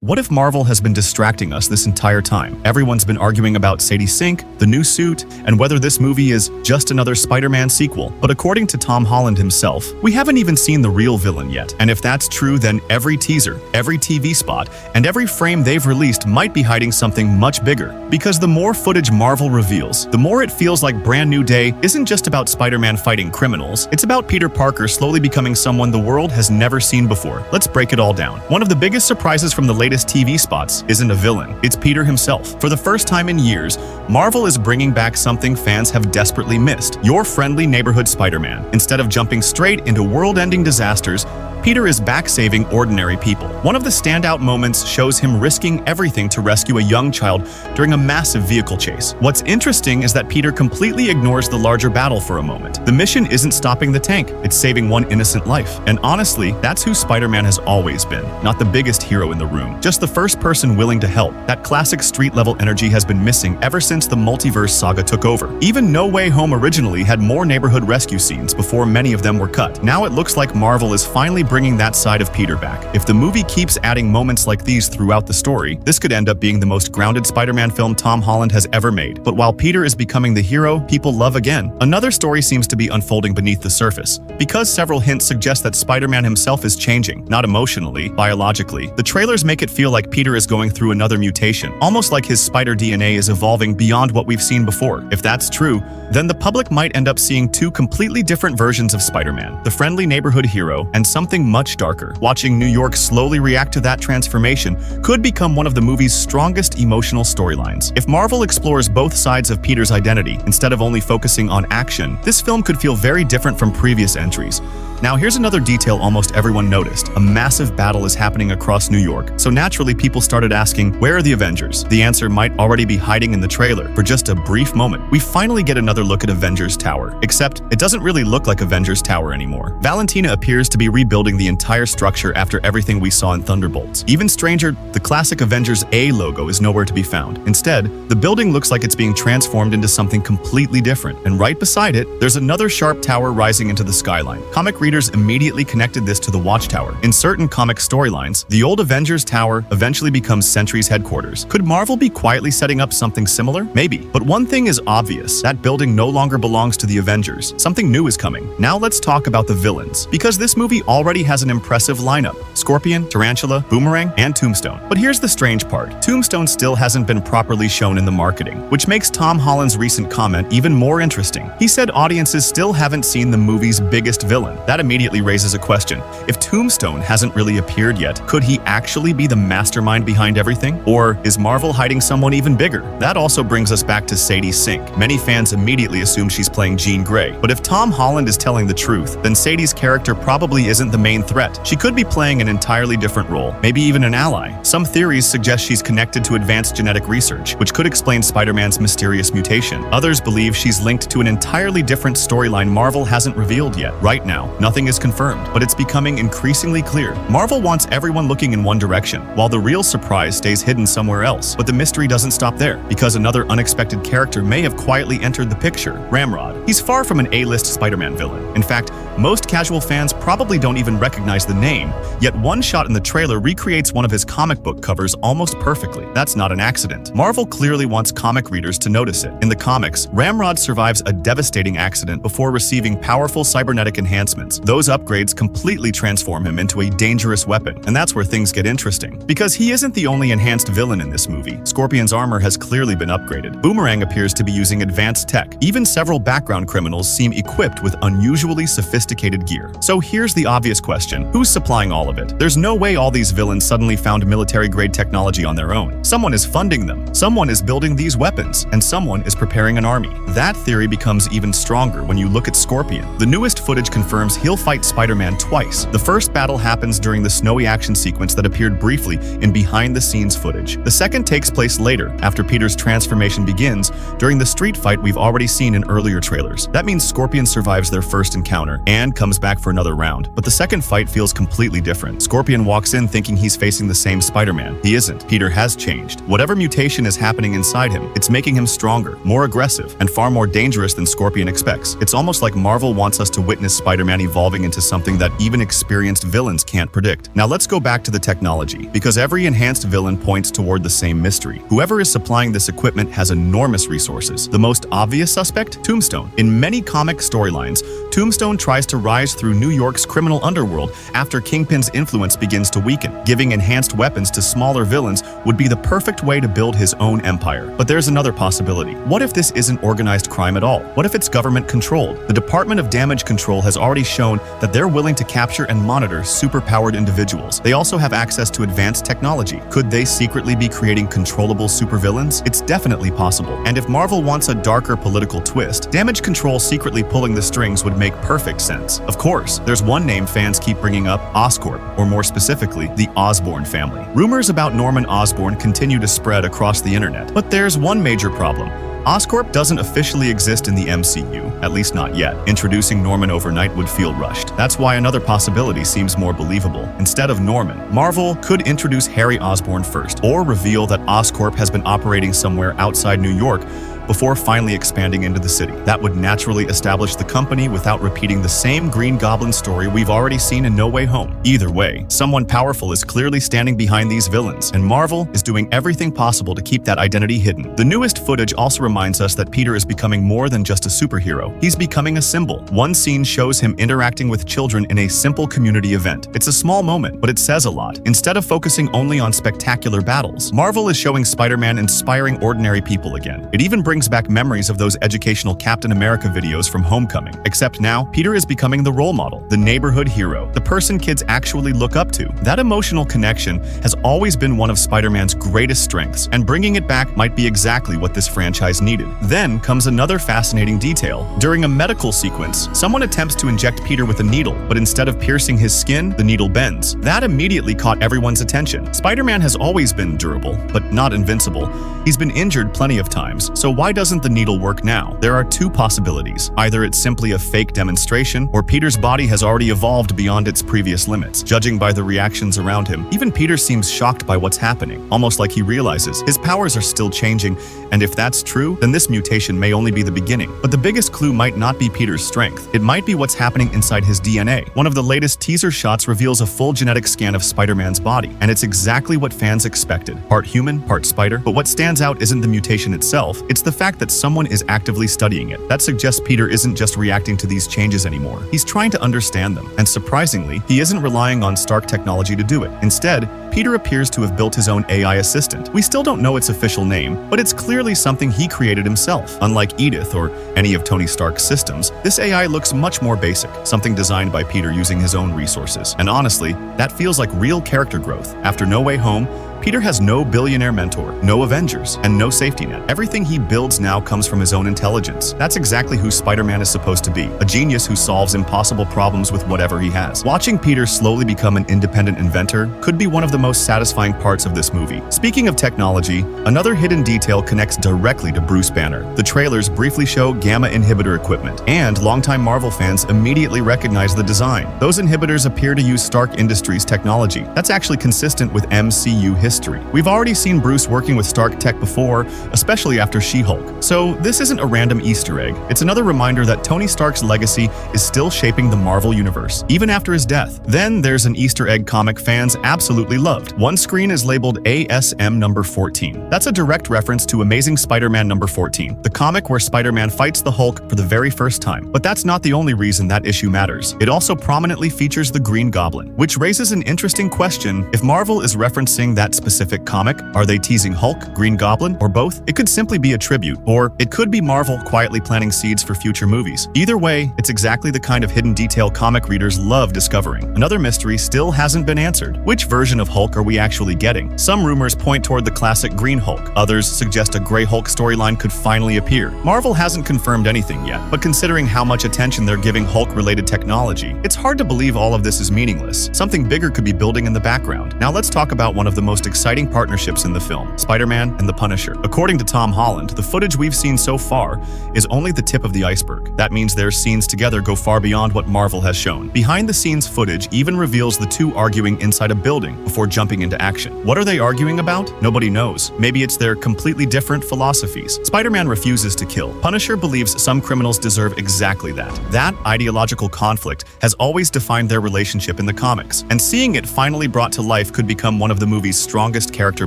What if Marvel has been distracting us this entire time? Everyone's been arguing about Sadie Sink, the new suit, and whether this movie is just another Spider-Man sequel. But according to Tom Holland himself, we haven't even seen the real villain yet. And if that's true, then every teaser, every TV spot, and every frame they've released might be hiding something much bigger. Because the more footage Marvel reveals, the more it feels like Brand New Day isn't just about Spider-Man fighting criminals, it's about Peter Parker slowly becoming someone the world has never seen before. Let's break it all down. One of the biggest surprises from the latest TV spots isn't a villain, it's Peter himself. For the first time in years, Marvel is bringing back something fans have desperately missed: your friendly neighborhood Spider-Man. Instead of jumping straight into world-ending disasters, Peter is back saving ordinary people. One of the standout moments shows him risking everything to rescue a young child during a massive vehicle chase. What's interesting is that Peter completely ignores the larger battle for a moment. The mission isn't stopping the tank, it's saving one innocent life. And honestly, that's who Spider-Man has always been. Not the biggest hero in the room, just the first person willing to help. That classic street-level energy has been missing ever since the multiverse saga took over. Even No Way Home originally had more neighborhood rescue scenes before many of them were cut. Now it looks like Marvel is finally bringing that side of Peter back. If the movie keeps adding moments like these throughout the story, this could end up being the most grounded Spider-Man film Tom Holland has ever made. But while Peter is becoming the hero people love again, another story seems to be unfolding beneath the surface. Because several hints suggest that Spider-Man himself is changing, not emotionally, biologically, the trailers make it feel like Peter is going through another mutation, almost like his spider DNA is evolving beyond what we've seen before. If that's true, then the public might end up seeing two completely different versions of Spider-Man: the friendly neighborhood hero and something much darker. Watching New York slowly react to that transformation could become one of the movie's strongest emotional storylines. If Marvel explores both sides of Peter's identity instead of only focusing on action, this film could feel very different from previous entries. Now, here's another detail almost everyone noticed. A massive battle is happening across New York, so naturally people started asking, where are the Avengers? The answer might already be hiding in the trailer. For just a brief moment, we finally get another look at Avengers Tower, except it doesn't really look like Avengers Tower anymore. Valentina appears to be rebuilding the entire structure after everything we saw in Thunderbolts. Even stranger, the classic Avengers A logo is nowhere to be found. Instead, the building looks like it's being transformed into something completely different, and right beside it, there's another sharp tower rising into the skyline. Comic readers immediately connected this to the Watchtower. In certain comic storylines, the old Avengers Tower eventually becomes Sentry's headquarters. Could Marvel be quietly setting up something similar? Maybe. But one thing is obvious: that building no longer belongs to the Avengers. Something new is coming. Now let's talk about the villains, because this movie already has an impressive lineup: Scorpion, Tarantula, Boomerang, and Tombstone. But here's the strange part: Tombstone still hasn't been properly shown in the marketing, which makes Tom Holland's recent comment even more interesting. He said audiences still haven't seen the movie's biggest villain. That immediately raises a question. If Tombstone hasn't really appeared yet, could he actually be the mastermind behind everything? Or is Marvel hiding someone even bigger? That also brings us back to Sadie Sink. Many fans immediately assume she's playing Jean Grey. But if Tom Holland is telling the truth, then Sadie's character probably isn't the main threat. She could be playing an entirely different role, maybe even an ally. Some theories suggest she's connected to advanced genetic research, which could explain Spider-Man's mysterious mutation. Others believe she's linked to an entirely different storyline Marvel hasn't revealed yet. Right now, nothing is confirmed, but it's becoming increasingly clear. Marvel wants everyone looking in one direction, while the real surprise stays hidden somewhere else. But the mystery doesn't stop there, because another unexpected character may have quietly entered the picture: Ramrod. He's far from an A-list Spider-Man villain. In fact, most casual fans probably don't even recognize the name, yet one shot in the trailer recreates one of his comic book covers almost perfectly. That's not an accident. Marvel clearly wants comic readers to notice it. In the comics, Ramrod survives a devastating accident before receiving powerful cybernetic enhancements. Those upgrades completely transform him into a dangerous weapon, and that's where things get interesting. Because he isn't the only enhanced villain in this movie. Scorpion's armor has clearly been upgraded. Boomerang appears to be using advanced tech. Even several background criminals seem equipped with unusually sophisticated gear. So here's the obvious question: who's supplying all of it? There's no way all these villains suddenly found military-grade technology on their own. Someone is funding them, someone is building these weapons, and someone is preparing an army. That theory becomes even stronger when you look at Scorpion. The newest footage confirms he'll fight Spider-Man twice. The first battle happens during the snowy action sequence that appeared briefly in behind-the-scenes footage. The second takes place later, after Peter's transformation begins, during the street fight we've already seen in earlier trailers. spoilers. That means Scorpion survives their first encounter and comes back for another round. But the second fight feels completely different. Scorpion walks in thinking he's facing the same Spider-Man. He isn't. Peter has changed. Whatever mutation is happening inside him, it's making him stronger, more aggressive, and far more dangerous than Scorpion expects. It's almost like Marvel wants us to witness Spider-Man evolving into something that even experienced villains can't predict. Now let's go back to the technology, because every enhanced villain points toward the same mystery. Whoever is supplying this equipment has enormous resources. The most obvious suspect? Tombstone. In many comic storylines, Tombstone tries to rise through New York's criminal underworld after Kingpin's influence begins to weaken. Giving enhanced weapons to smaller villains would be the perfect way to build his own empire. But there's another possibility. What if this isn't organized crime at all? What if it's government-controlled? The Department of Damage Control has already shown that they're willing to capture and monitor superpowered individuals. They also have access to advanced technology. Could they secretly be creating controllable supervillains? It's definitely possible. And if Marvel wants a darker political twist, Damage Control secretly pulling the strings would make perfect sense. Of course, there's one name fans keep bringing up, Oscorp, or more specifically, the Osborn family. Rumors about Norman Osborn continue to spread across the internet, but there's one major problem. Oscorp doesn't officially exist in the MCU, at least not yet. Introducing Norman overnight would feel rushed. That's why another possibility seems more believable. Instead of Norman, Marvel could introduce Harry Osborn first, or reveal that Oscorp has been operating somewhere outside New York before finally expanding into the city. That would naturally establish the company without repeating the same Green Goblin story we've already seen in No Way Home. Either way, someone powerful is clearly standing behind these villains, and Marvel is doing everything possible to keep that identity hidden. The newest footage also reminds us that Peter is becoming more than just a superhero. He's becoming a symbol. One scene shows him interacting with children in a simple community event. It's a small moment, but it says a lot. Instead of focusing only on spectacular battles, Marvel is showing Spider-Man inspiring ordinary people again. It even brings back memories of those educational Captain America videos from Homecoming. Except now, Peter is becoming the role model, the neighborhood hero, the person kids actually look up to. That emotional connection has always been one of Spider-Man's greatest strengths, and bringing it back might be exactly what this franchise needed. Then comes another fascinating detail. During a medical sequence, someone attempts to inject Peter with a needle, but instead of piercing his skin, the needle bends. That immediately caught everyone's attention. Spider-Man has always been durable, but not invincible. He's been injured plenty of times, so why doesn't the needle work now? There are two possibilities. Either it's simply a fake demonstration, or Peter's body has already evolved beyond its previous limits. Judging by the reactions around him, even Peter seems shocked by what's happening, almost like he realizes his powers are still changing, and if that's true, then this mutation may only be the beginning. But the biggest clue might not be Peter's strength. It might be what's happening inside his DNA. One of the latest teaser shots reveals a full genetic scan of Spider-Man's body, and it's exactly what fans expected. Part human, part spider. But what stands out isn't the mutation itself, it's the fact that someone is actively studying it. That suggests Peter isn't just reacting to these changes anymore. He's trying to understand them. And surprisingly, he isn't relying on Stark technology to do it. Instead, Peter appears to have built his own AI assistant. We still don't know its official name, but it's clearly something he created himself. Unlike Edith or any of Tony Stark's systems, this AI looks much more basic, something designed by Peter using his own resources. And honestly, that feels like real character growth. After No Way Home, Peter has no billionaire mentor, no Avengers, and no safety net. Everything he builds now comes from his own intelligence. That's exactly who Spider-Man is supposed to be, a genius who solves impossible problems with whatever he has. Watching Peter slowly become an independent inventor could be one of the most satisfying parts of this movie. Speaking of technology, another hidden detail connects directly to Bruce Banner. The trailers briefly show gamma inhibitor equipment, and longtime Marvel fans immediately recognize the design. Those inhibitors appear to use Stark Industries technology. That's actually consistent with MCU history. We've already seen Bruce working with Stark tech before, especially after She-Hulk. So this isn't a random Easter egg. It's another reminder that Tony Stark's legacy is still shaping the Marvel universe, even after his death. Then there's an Easter egg comic fans absolutely loved. One screen is labeled ASM number 14. That's a direct reference to Amazing Spider-Man number 14, the comic where Spider-Man fights the Hulk for the very first time. But that's not the only reason that issue matters. It also prominently features the Green Goblin, which raises an interesting question. If Marvel is referencing that specific comic, are they teasing Hulk, Green Goblin, or both? It could simply be a tribute, or it could be Marvel quietly planting seeds for future movies. Either way, it's exactly the kind of hidden detail comic readers love discovering. Another mystery still hasn't been answered. Which version of Hulk are we actually getting? Some rumors point toward the classic Green Hulk. Others suggest a Gray Hulk storyline could finally appear. Marvel hasn't confirmed anything yet, but considering how much attention they're giving Hulk-related technology, it's hard to believe all of this is meaningless. Something bigger could be building in the background. Now let's talk about one of the most exciting partnerships in the film, Spider-Man and the Punisher. According to Tom Holland, the footage we've seen so far is only the tip of the iceberg. That means their scenes together go far beyond what Marvel has shown. Behind-the-scenes footage even reveals the two arguing inside a building before jumping into action. What are they arguing about? Nobody knows. Maybe it's their completely different philosophies. Spider-Man refuses to kill. Punisher believes some criminals deserve exactly that. That ideological conflict has always defined their relationship in the comics, and seeing it finally brought to life could become one of the movie's strongest character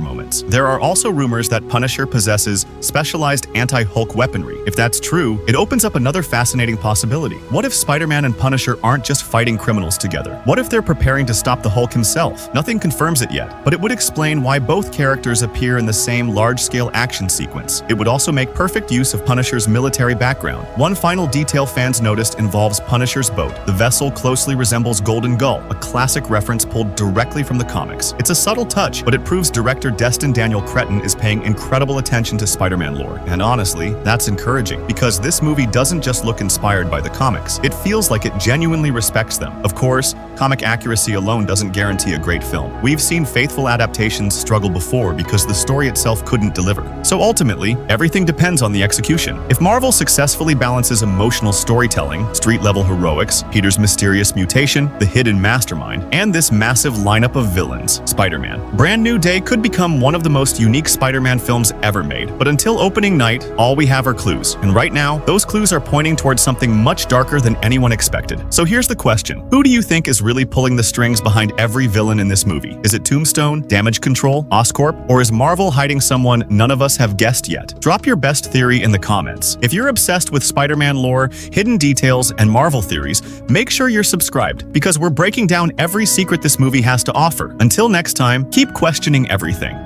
moments. There are also rumors that Punisher possesses specialized anti-Hulk weaponry. If that's true, it opens up another fascinating possibility. What if Spider-Man and Punisher aren't just fighting criminals together? What if they're preparing to stop the Hulk himself? Nothing confirms it yet, but it would explain why both characters appear in the same large-scale action sequence. It would also make perfect use of Punisher's military background. One final detail fans noticed involves Punisher's boat. The vessel closely resembles Golden Gull, a classic reference pulled directly from the comics. It's a subtle touch, but it proves director Destin Daniel Cretton is paying incredible attention to Spider-Man lore. And honestly, that's encouraging, because this movie doesn't just look inspired by the comics. It feels like it genuinely respects them. Of course, comic accuracy alone doesn't guarantee a great film. We've seen faithful adaptations struggle before because the story itself couldn't deliver. So ultimately, everything depends on the execution. If Marvel successfully balances emotional storytelling, street-level heroics, Peter's mysterious mutation, the hidden mastermind, and this massive lineup of villains, Spider-Man, Brand New Day could become one of the most unique Spider-Man films ever made. But until opening night, all we have are clues. And right now, those clues are pointing towards something much darker than anyone expected. So here's the question. Who do you think is really pulling the strings behind every villain in this movie? Is it Tombstone, Damage Control, Oscorp, or is Marvel hiding someone none of us have guessed yet? Drop your best theory in the comments. If you're obsessed with Spider-Man lore, hidden details, and Marvel theories, make sure you're subscribed, because we're breaking down every secret this movie has to offer. Until next time, keep questioning everything.